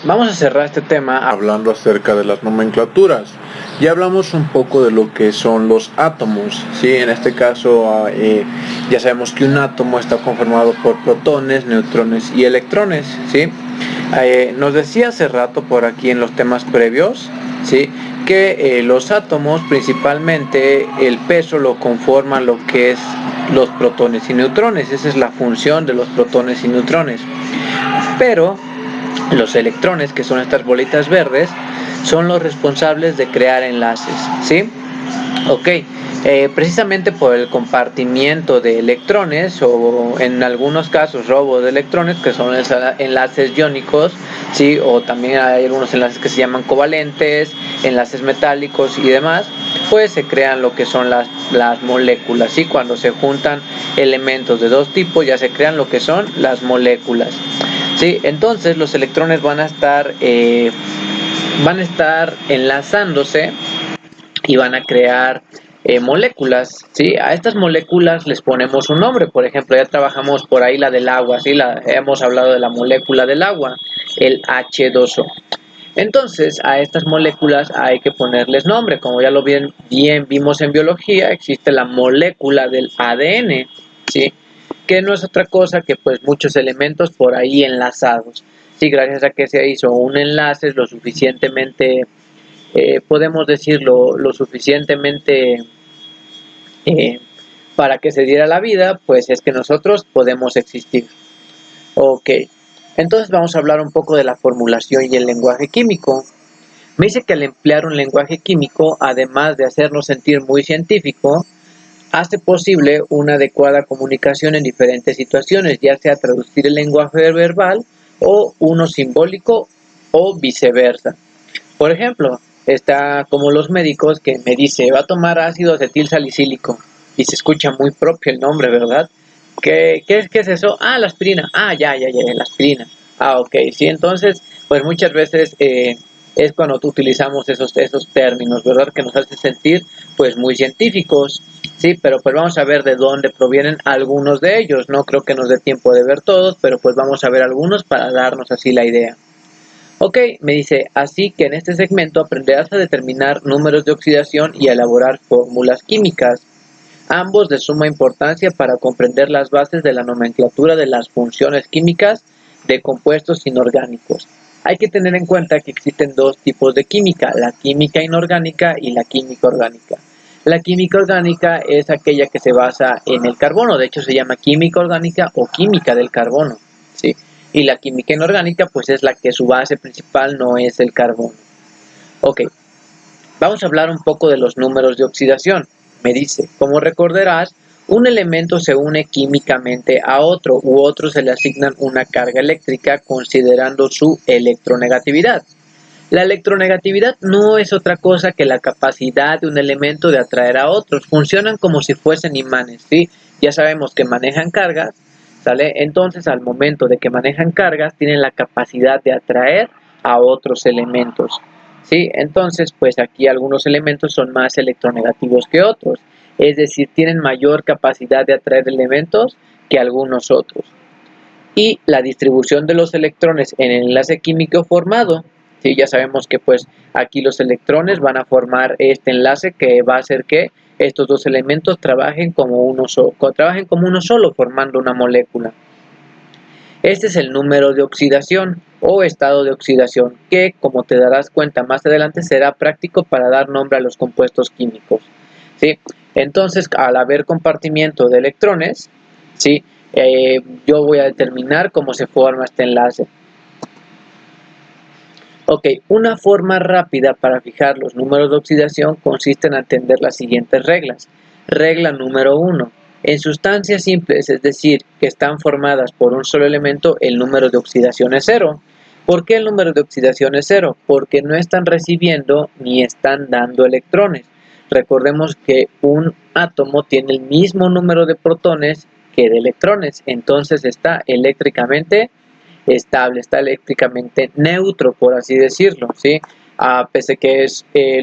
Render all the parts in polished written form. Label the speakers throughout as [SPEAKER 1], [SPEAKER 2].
[SPEAKER 1] vamos a cerrar este tema
[SPEAKER 2] hablando acerca de las nomenclaturas. Ya hablamos un poco de lo que son los átomos, ¿sí? En este caso ya sabemos que un átomo está conformado por protones, neutrones y electrones, ¿sí? Nos decía hace rato por aquí en los temas previos, ¿sí?, que los átomos, principalmente el peso lo conforman lo que es los protones y neutrones. Esa es la función de los protones y neutrones. Pero los electrones, que son estas bolitas verdes, son los responsables de crear enlaces, ¿sí? Ok, precisamente por el compartimiento de electrones o en algunos casos robo de electrones, que son enlaces iónicos, ¿sí? O también hay algunos enlaces que se llaman covalentes, enlaces metálicos y demás, pues se crean lo que son las moléculas, ¿sí? Cuando se juntan elementos de dos tipos ya se crean lo que son las moléculas, ¿sí? Entonces los electrones van a estar enlazándose y van a crear moléculas, ¿sí? A estas moléculas les ponemos un nombre. Por ejemplo, ya trabajamos por ahí la del agua, ¿sí? Hemos hablado de la molécula del agua, el H2O. Entonces, a estas moléculas hay que ponerles nombre. Como ya lo bien vimos en biología, existe la molécula del ADN, ¿sí?, que no es otra cosa que pues muchos elementos por ahí enlazados. Sí, gracias a que se hizo un enlace lo suficientemente, podemos decirlo, lo suficientemente para que se diera la vida, pues es que nosotros podemos existir. Ok, entonces vamos a hablar un poco de la formulación y el lenguaje químico. Me dice que al emplear un lenguaje químico, además de hacernos sentir muy científico, hace posible una adecuada comunicación en diferentes situaciones, ya sea traducir el lenguaje verbal o uno simbólico o viceversa. Por ejemplo, está como los médicos que me dice, va a tomar ácido acetil salicílico, y se escucha muy propio el nombre, ¿verdad? ¿Qué es eso? Ah, la aspirina. Ah, ya, la aspirina. Ah, ok, sí, entonces, pues muchas veces es cuando utilizamos esos términos, ¿verdad? Que nos hacen sentir, pues, muy científicos, sí, pero pues vamos a ver de dónde provienen algunos de ellos. No creo que nos dé tiempo de ver todos, pero pues vamos a ver algunos para darnos así la idea. Ok, me dice, así que en este segmento aprenderás a determinar números de oxidación y a elaborar fórmulas químicas, ambos de suma importancia para comprender las bases de la nomenclatura de las funciones químicas de compuestos inorgánicos. Hay que tener en cuenta que existen dos tipos de química, la química inorgánica y la química orgánica. La química orgánica es aquella que se basa en el carbono, de hecho se llama química orgánica o química del carbono, ¿sí? Y la química inorgánica pues es la que su base principal no es el carbono. Ok, vamos a hablar un poco de los números de oxidación. Me dice, como recordarás, un elemento se une químicamente a otro u otro se le asignan una carga eléctrica considerando su electronegatividad. La electronegatividad no es otra cosa que la capacidad de un elemento de atraer a otros. Funcionan como si fuesen imanes, ¿sí? Ya sabemos que manejan cargas, ¿sale? Entonces, al momento de que manejan cargas, tienen la capacidad de atraer a otros elementos, ¿sí? Entonces, pues aquí algunos elementos son más electronegativos que otros. Es decir, tienen mayor capacidad de atraer elementos que algunos otros. Y la distribución de los electrones en el enlace químico formado, ¿sí? Ya sabemos que pues aquí los electrones van a formar este enlace que va a hacer que estos dos elementos trabajen como uno solo, formando una molécula. Este es el número de oxidación o estado de oxidación, que como te darás cuenta más adelante será práctico para dar nombre a los compuestos químicos, ¿sí? Entonces, al haber compartimiento de electrones, ¿sí?, yo voy a determinar cómo se forma este enlace. Ok, una forma rápida para fijar los números de oxidación consiste en atender las siguientes reglas. Regla número 1. En sustancias simples, es decir, que están formadas por un solo elemento, el número de oxidación es 0. ¿Por qué el número de oxidación es 0? Porque no están recibiendo ni están dando electrones. Recordemos que un átomo tiene el mismo número de protones que de electrones, entonces está eléctricamente estable, está eléctricamente neutro, por así decirlo, ¿sí? Pese que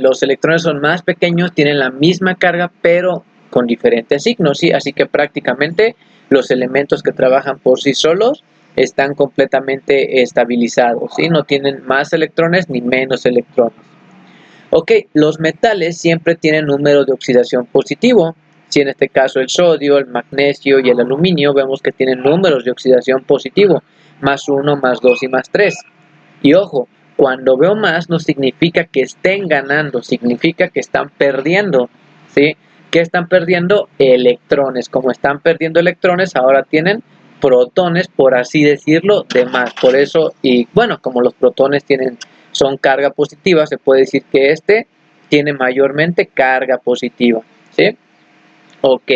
[SPEAKER 2] los electrones son más pequeños, tienen la misma carga, pero con diferentes signos, ¿sí? Así que prácticamente los elementos que trabajan por sí solos están completamente estabilizados, ¿sí? No tienen más electrones ni menos electrones. Ok, los metales siempre tienen número de oxidación positivo. Si en este caso el sodio, el magnesio y el aluminio vemos que tienen números de oxidación positivo, más 1, más 2 y más 3. Y ojo, cuando veo más no significa que estén ganando, significa que están perdiendo, ¿sí? ¿Qué están perdiendo? Electrones. Como están perdiendo electrones, ahora tienen protones, por así decirlo, de más. Por eso, y bueno, como los protones son carga positiva, se puede decir que este tiene mayormente carga positiva, ¿sí? Ok.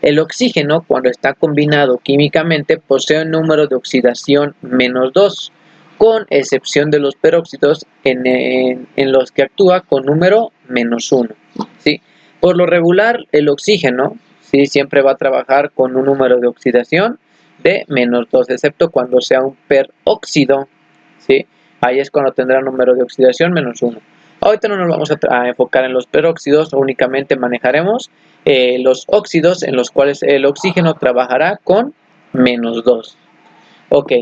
[SPEAKER 2] El oxígeno, cuando está combinado químicamente, posee un número de oxidación -2, con excepción de los peróxidos en los que actúa con número -1. ¿Sí? Por lo regular, el oxígeno, ¿sí?, siempre va a trabajar con un número de oxidación de -2, excepto cuando sea un peróxido, ¿sí? Ahí es cuando tendrá un número de oxidación -1. Ahorita no nos vamos a enfocar en los peróxidos, únicamente manejaremos los óxidos en los cuales el oxígeno trabajará con -2. Ok,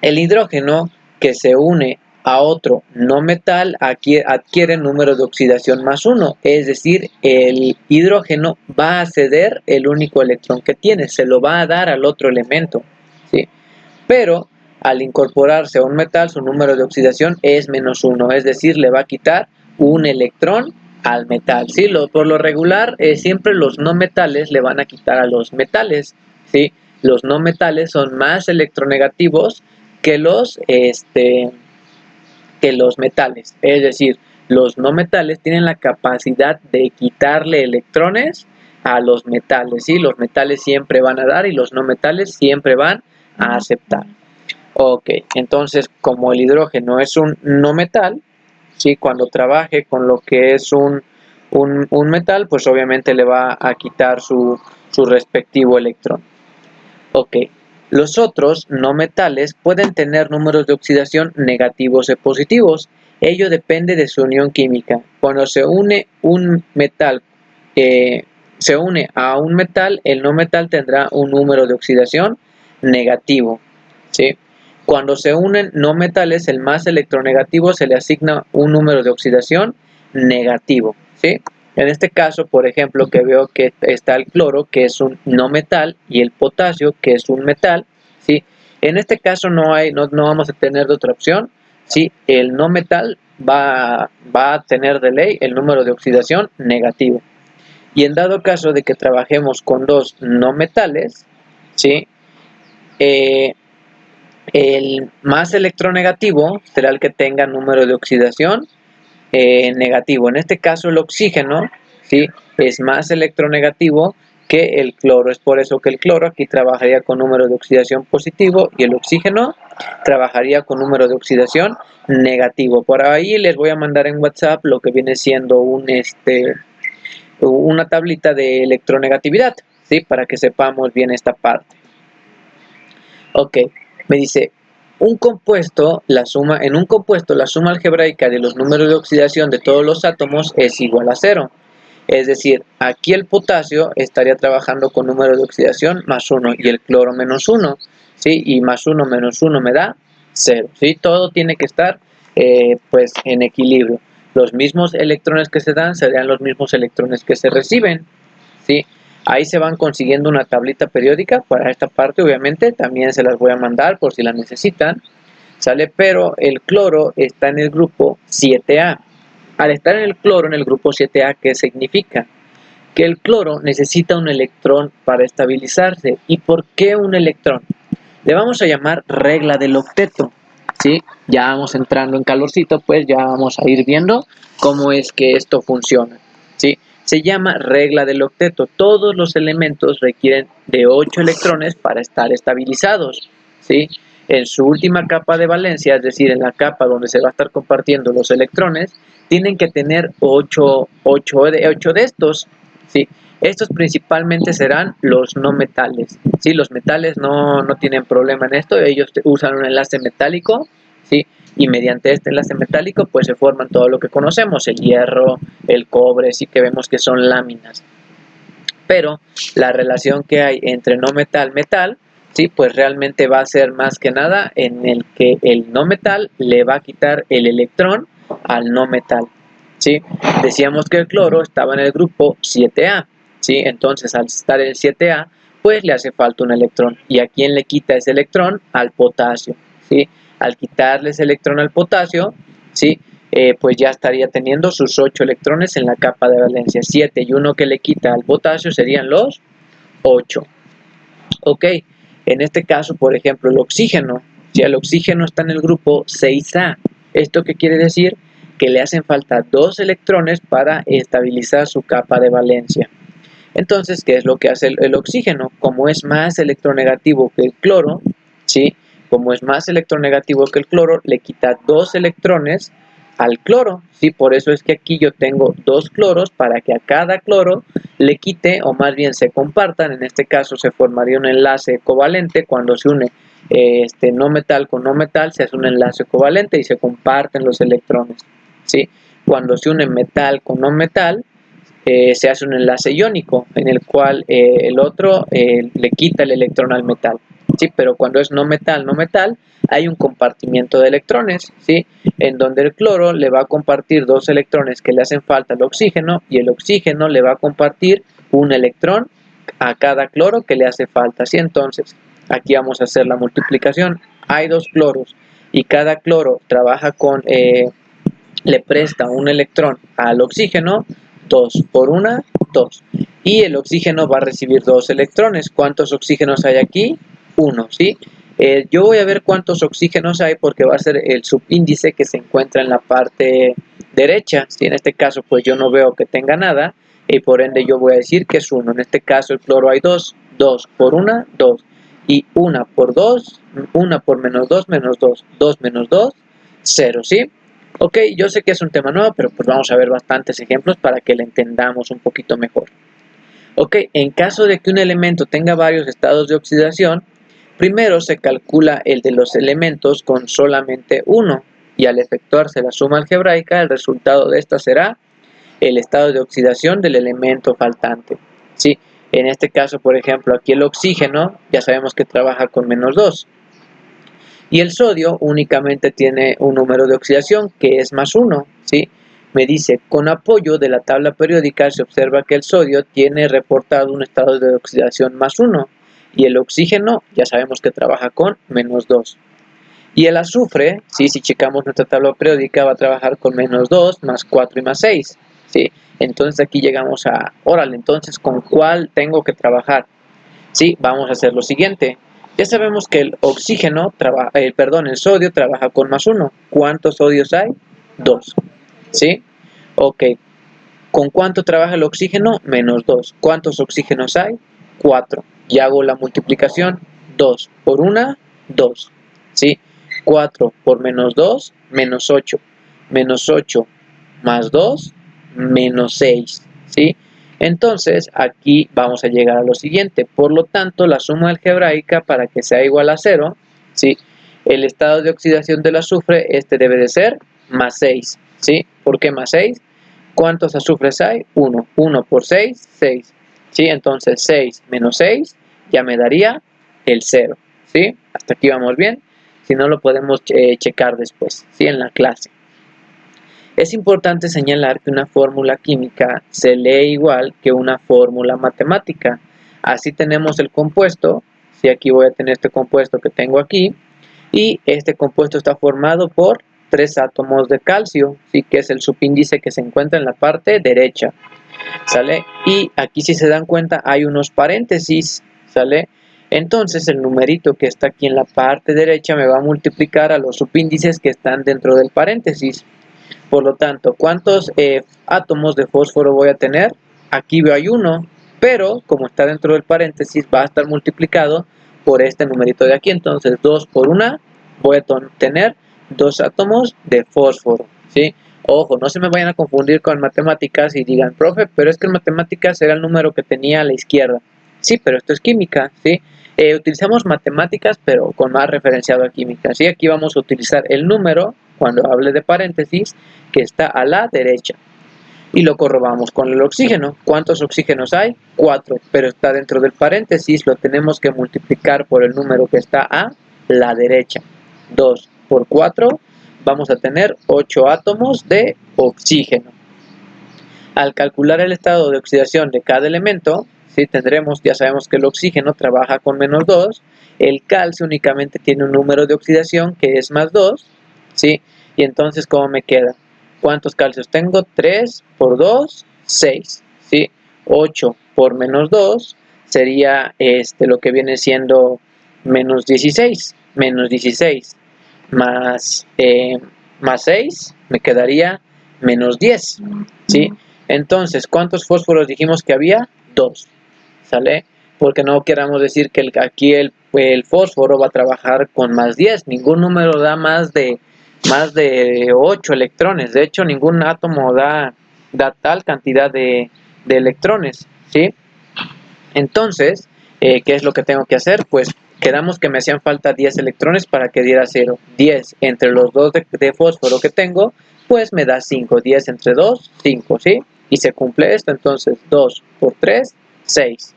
[SPEAKER 2] el hidrógeno que se une a otro no metal adquiere número de oxidación +1, es decir, el hidrógeno va a ceder el único electrón que tiene, se lo va a dar al otro elemento, ¿sí? Pero al incorporarse a un metal, su número de oxidación es -1, es decir, le va a quitar un electrón al metal, ¿sí? Por lo regular, siempre los no metales le van a quitar a los metales, ¿sí? Los no metales son más electronegativos que los metales, es decir, los no metales tienen la capacidad de quitarle electrones a los metales, ¿sí? Los metales siempre van a dar y los no metales siempre van a aceptar. Ok, entonces como el hidrógeno es un no metal, ¿sí?, cuando trabaje con lo que es un metal, pues obviamente le va a quitar su respectivo electrón. Ok, los otros no metales pueden tener números de oxidación negativos y positivos. Ello depende de su unión química. Cuando se une un metal, se une a un metal, el no metal tendrá un número de oxidación negativo, ¿sí? Cuando se unen no metales, el más electronegativo se le asigna un número de oxidación negativo, ¿sí? En este caso, por ejemplo, que veo que está el cloro, que es un no metal, y el potasio, que es un metal, ¿sí? En este caso no vamos a tener de otra opción, ¿sí? El no metal va a tener de ley el número de oxidación negativo. Y en dado caso de que trabajemos con dos no metales, ¿sí?, el más electronegativo será el que tenga número de oxidación negativo. En este caso el oxígeno, ¿sí?, es más electronegativo que el cloro. Es por eso que el cloro aquí trabajaría con número de oxidación positivo y el oxígeno trabajaría con número de oxidación negativo. Por ahí les voy a mandar en WhatsApp lo que viene siendo una tablita de electronegatividad, ¿sí?, para que sepamos bien esta parte. Ok, me dice, en un compuesto la suma algebraica de los números de oxidación de todos los átomos es igual a 0. Es decir, aquí el potasio estaría trabajando con número de oxidación +1 y el cloro -1, ¿sí? Y +1 menos 1 me da 0, ¿sí? Todo tiene que estar pues en equilibrio. Los mismos electrones que se dan serían los mismos electrones que se reciben, ¿sí? Ahí se van consiguiendo una tablita periódica para esta parte, obviamente, también se las voy a mandar por si la necesitan, ¿sale? Pero el cloro está en el grupo 7A. Al estar en el cloro en el grupo 7A, ¿qué significa? Que el cloro necesita un electrón para estabilizarse. ¿Y por qué un electrón? Le vamos a llamar regla del octeto, ¿sí? Ya vamos entrando en calorcito, pues ya vamos a ir viendo cómo es que esto funciona, ¿sí? Se llama regla del octeto. Todos los elementos requieren de 8 electrones para estar estabilizados, ¿sí? En su última capa de valencia, es decir, en la capa donde se va a estar compartiendo los electrones, tienen que tener 8 de estos, ¿sí? Estos principalmente serán los no metales, ¿sí? Los metales no tienen problema en esto, ellos usan un enlace metálico, ¿sí? Y mediante este enlace metálico pues se forman todo lo que conocemos, el hierro, el cobre, sí, que vemos que son láminas. Pero la relación que hay entre no metal, sí, pues realmente va a ser más que nada en el que el no metal le va a quitar el electrón al no metal, ¿sí? Decíamos que el cloro estaba en el grupo 7A, ¿sí? Entonces al estar en el 7A, pues le hace falta un electrón. ¿Y a quién le quita ese electrón? Al potasio, ¿sí? Al quitarle ese electrón al potasio, ¿sí? Pues ya estaría teniendo sus 8 electrones en la capa de valencia. 7 y 1 que le quita al potasio serían los 8. Ok, en este caso, por ejemplo, el oxígeno, si el oxígeno está en el grupo 6A, ¿esto qué quiere decir? Que le hacen falta 2 electrones para estabilizar su capa de valencia. Entonces, ¿qué es lo que hace el oxígeno? Como es más electronegativo que el cloro, ¿sí? Como es más electronegativo que el cloro, le quita 2 electrones al cloro, ¿sí? Por eso es que aquí yo tengo 2 cloros para que a cada cloro le quite, o más bien se compartan. En este caso se formaría un enlace covalente cuando se une no metal con no metal, se hace un enlace covalente y se comparten los electrones, ¿sí? Cuando se une metal con no metal, se hace un enlace iónico en el cual el otro le quita el electrón al metal, ¿sí? Pero cuando es no metal, hay un compartimiento de electrones, ¿sí? En donde el cloro le va a compartir 2 electrones que le hacen falta al oxígeno y el oxígeno le va a compartir un electrón a cada cloro que le hace falta, ¿sí? Entonces, aquí vamos a hacer la multiplicación. Hay 2 cloros y cada cloro trabaja con, le presta un electrón al oxígeno, 2 por 1, 2. Y el oxígeno va a recibir 2 electrones. ¿Cuántos oxígenos hay aquí? 1, ¿sí? Yo voy a ver cuántos oxígenos hay porque va a ser el subíndice que se encuentra en la parte derecha. ¿Sí? En este caso, pues yo no veo que tenga nada y por ende yo voy a decir que es 1. En este caso, el cloro hay 2. 2 por 1, 2. Y 1 por 2, 1 por menos 2, menos 2. 2 menos 2, 0, ¿sí? Ok, yo sé que es un tema nuevo, pero pues vamos a ver bastantes ejemplos para que lo entendamos un poquito mejor. Ok, en caso de que un elemento tenga varios estados de oxidación, primero se calcula el de los elementos con solamente uno, y al efectuarse la suma algebraica, el resultado de esta será el estado de oxidación del elemento faltante, ¿sí? En este caso, por ejemplo, aquí el oxígeno, ya sabemos que trabaja con menos 2. Y el sodio únicamente tiene un número de oxidación que es más 1, ¿sí? Me dice, con apoyo de la tabla periódica se observa que el sodio tiene reportado un estado de oxidación más 1 y el oxígeno ya sabemos que trabaja con menos 2. Y el azufre, ¿sí? Si checamos nuestra tabla periódica va a trabajar con menos 2, más 4 y más 6, ¿sí? Entonces aquí llegamos a, órale, entonces ¿con cuál tengo que trabajar? Sí, vamos a hacer lo siguiente. Ya sabemos que el oxígeno el sodio trabaja con más 1. ¿Cuántos sodios hay? 2. ¿Sí? Ok. ¿Con cuánto trabaja el oxígeno? Menos 2. ¿Cuántos oxígenos hay? 4. Y hago la multiplicación. 2 por 1, 2. ¿Sí? 4 por menos 2, menos 8. Menos 8 más 2, menos 6. ¿Sí? Entonces, aquí vamos a llegar a lo siguiente. Por lo tanto, la suma algebraica para que sea igual a 0, ¿sí? El estado de oxidación del azufre, debe de ser más 6, ¿sí? ¿Por qué más 6? ¿Cuántos azufres hay? 1. 1 por 6, 6. ¿Sí? Entonces, 6 menos 6 ya me daría el 0, ¿sí? Hasta aquí vamos bien. Si no, lo podemos checar después, ¿sí? En la clase. Es importante señalar que una fórmula química se lee igual que una fórmula matemática. Así tenemos el compuesto, si aquí voy a tener este compuesto que tengo aquí, y este compuesto está formado por 3 átomos de calcio, ¿sí? Que es el subíndice que se encuentra en la parte derecha, ¿sale? Y aquí, si se dan cuenta, hay unos paréntesis, ¿sale? Entonces el numerito que está aquí en la parte derecha me va a multiplicar a los subíndices que están dentro del paréntesis. Por lo tanto, ¿cuántos átomos de fósforo voy a tener? Aquí veo hay 1, pero como está dentro del paréntesis va a estar multiplicado por este numerito de aquí. Entonces 2 por 1 voy a tener 2 átomos de fósforo, ¿sí? Ojo, no se me vayan a confundir con matemáticas y digan, profe, pero es que en matemáticas era el número que tenía a la izquierda. Sí, pero esto es química, ¿sí? Utilizamos matemáticas, pero con más referenciado a química, ¿sí? Aquí vamos a utilizar el número, cuando hable de paréntesis, que está a la derecha. y lo corroboramos con el oxígeno. ¿Cuántos oxígenos hay? 4, pero está dentro del paréntesis, lo tenemos que multiplicar por el número que está a la derecha. 2 por 4, vamos a tener 8 átomos de oxígeno. Al calcular el estado de oxidación de cada elemento, ¿sí? Tendremos, ya sabemos que el oxígeno trabaja con -2, el calcio únicamente tiene un número de oxidación que es +2, ¿sí? Y entonces, ¿cómo me queda? ¿Cuántos calcios tengo? 3 por 2, 6, ¿sí? 8 por -2 sería lo que viene siendo -16. -16 más 6 me quedaría -10, ¿sí? Entonces, ¿cuántos fósforos dijimos que había? 2, ¿sale? Porque no queramos decir que aquí el fósforo va a trabajar con +10. Ningún número da más de 8 electrones. De hecho, ningún átomo da tal cantidad de electrones, ¿sí? Entonces, ¿qué es lo que tengo que hacer? Pues quedamos que me hacían falta 10 electrones para que diera 0. 10 entre los 2 de fósforo que tengo, pues me da 5. 10 entre 2, 5, ¿sí? Y se cumple esto, entonces 2 por 3, 6.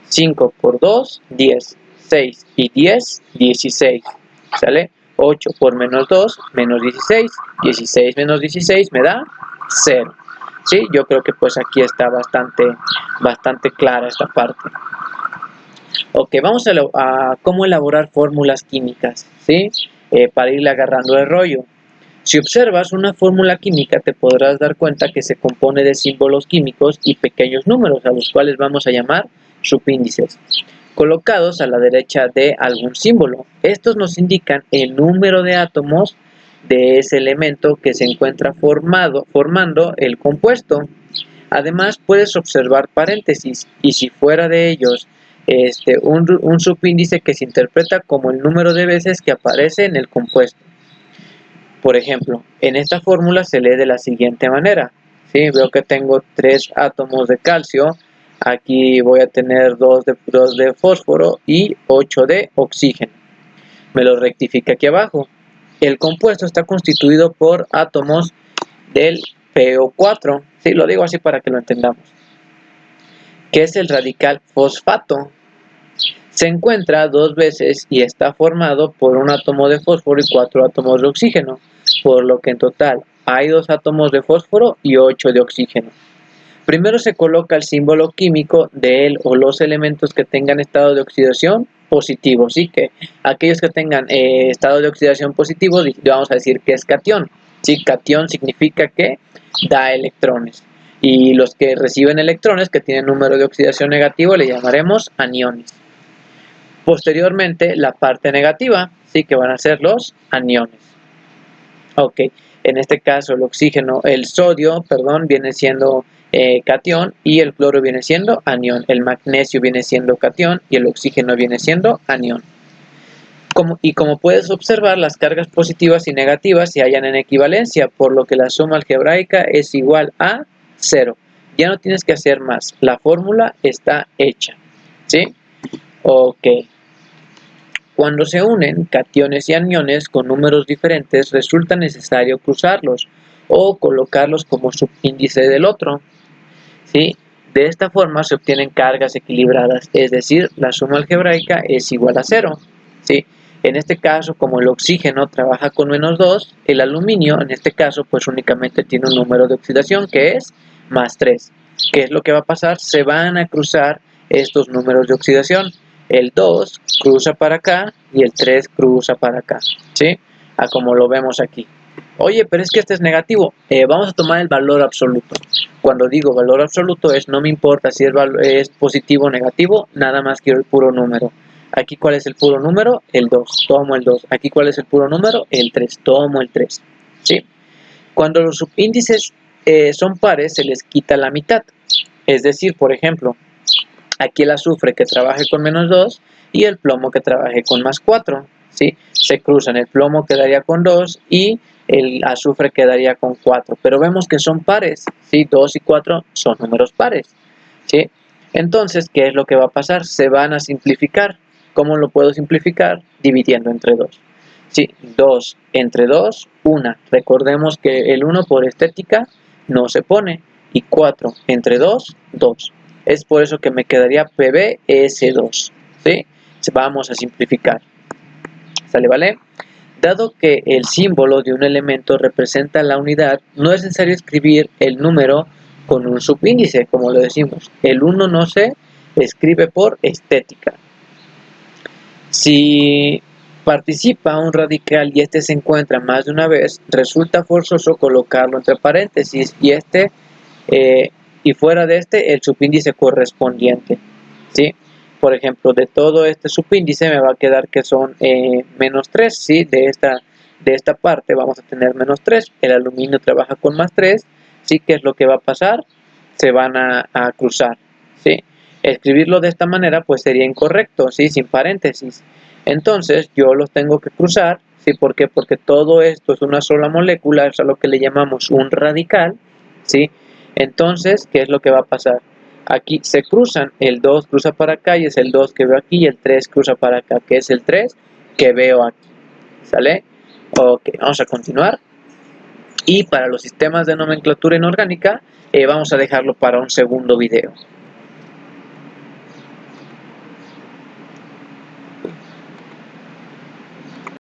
[SPEAKER 2] 5 por 2, 10. 6 y 10, 16. ¿Sale? 8 por -2, -16. 16 menos 16 me da 0. ¿Sí? Yo creo que pues aquí está bastante clara esta parte. Ok, vamos a cómo elaborar fórmulas químicas, ¿sí? Para irle agarrando el rollo. Si observas una fórmula química, te podrás dar cuenta que se compone de símbolos químicos y pequeños números, a los cuales vamos a llamar subíndices, colocados a la derecha de algún símbolo. Estos nos indican el número de átomos de ese elemento que se encuentra formando el compuesto. Además, puedes observar paréntesis, y si fuera de ellos un subíndice que se interpreta como el número de veces que aparece en el compuesto. Por ejemplo, en esta fórmula se lee de la siguiente manera, ¿sí? Veo que tengo 3 átomos de calcio, aquí voy a tener 2 de fósforo y 8 de oxígeno. Me lo rectifica aquí abajo. El compuesto está constituido por átomos del PO4, ¿sí? Lo digo así para que lo entendamos, que es el radical fosfato. Se encuentra 2 veces y está formado por un átomo de fósforo y 4 átomos de oxígeno, por lo que en total hay 2 átomos de fósforo y 8 de oxígeno. Primero se coloca el símbolo químico de él o los elementos que tengan estado de oxidación positivo, ¿sí? Que aquellos que tengan estado de oxidación positivo, vamos a decir que es catión, ¿sí? Catión significa que da electrones, y los que reciben electrones que tienen número de oxidación negativo le llamaremos aniones. Posteriormente, la parte negativa, sí, que van a ser los aniones. Ok, en este caso el sodio, viene siendo catión, y el cloro viene siendo anión. El magnesio viene siendo catión y el oxígeno viene siendo anión. Como puedes observar, las cargas positivas y negativas se hallan en equivalencia, por lo que la suma algebraica es igual a 0. Ya no tienes que hacer más, la fórmula está hecha, ¿sí? Ok. Cuando se unen cationes y aniones con números diferentes, resulta necesario cruzarlos o colocarlos como subíndice del otro, ¿sí? De esta forma se obtienen cargas equilibradas, es decir, la suma algebraica es igual a 0, ¿sí? En este caso, como el oxígeno trabaja con -2, el aluminio, en este caso, pues únicamente tiene un número de oxidación que es +3. ¿Qué es lo que va a pasar? Se van a cruzar estos números de oxidación. El 2 cruza para acá y el 3 cruza para acá, ¿sí? Como lo vemos aquí. Oye, pero es que este es negativo. Vamos a tomar el valor absoluto. Cuando digo valor absoluto no me importa si es positivo o negativo, nada más quiero el puro número. Aquí, ¿cuál es el puro número? El 2, tomo el 2. Aquí, ¿cuál es el puro número? El 3, tomo el 3, ¿sí? Cuando los subíndices son pares, se les quita la mitad. Es decir, por ejemplo, aquí el azufre que trabaje con -2 y el plomo que trabaje con +4, ¿sí? Se cruzan, el plomo quedaría con 2 y el azufre quedaría con 4, pero vemos que son pares, ¿sí? 2 y 4 son números pares, ¿sí? Entonces, ¿qué es lo que va a pasar? Se van a simplificar. ¿Cómo lo puedo simplificar? Dividiendo entre 2. ¿Sí? 2 entre 2, 1. Recordemos que el 1 por estética no se pone. y 4 entre 2, 2. Es por eso que me quedaría PbS2, ¿sí? Vamos a simplificar. ¿Sale, vale? Dado que el símbolo de un elemento representa la unidad, no es necesario escribir el número con un subíndice, como lo decimos. El 1 no se escribe por estética. Si participa un radical y este se encuentra más de una vez, resulta forzoso colocarlo entre paréntesis y fuera de este el subíndice correspondiente, ¿sí? Por ejemplo, de todo este subíndice me va a quedar que son menos 3, ¿sí? De esta parte vamos a tener menos 3, el aluminio trabaja con más 3, ¿sí? ¿Qué es lo que va a pasar? Se van a cruzar, ¿sí? Escribirlo de esta manera pues sería incorrecto, ¿sí? Sin paréntesis. Entonces yo los tengo que cruzar, ¿sí? ¿Por qué? Porque todo esto es una sola molécula, es a lo que le llamamos un radical, ¿sí? Entonces, ¿qué es lo que va a pasar? Aquí se cruzan, el 2 cruza para acá y es el 2 que veo aquí, y el 3 cruza para acá, que es el 3 que veo aquí, ¿sale? Ok, vamos a continuar. Y para los sistemas de nomenclatura inorgánica, vamos a dejarlo para un segundo video.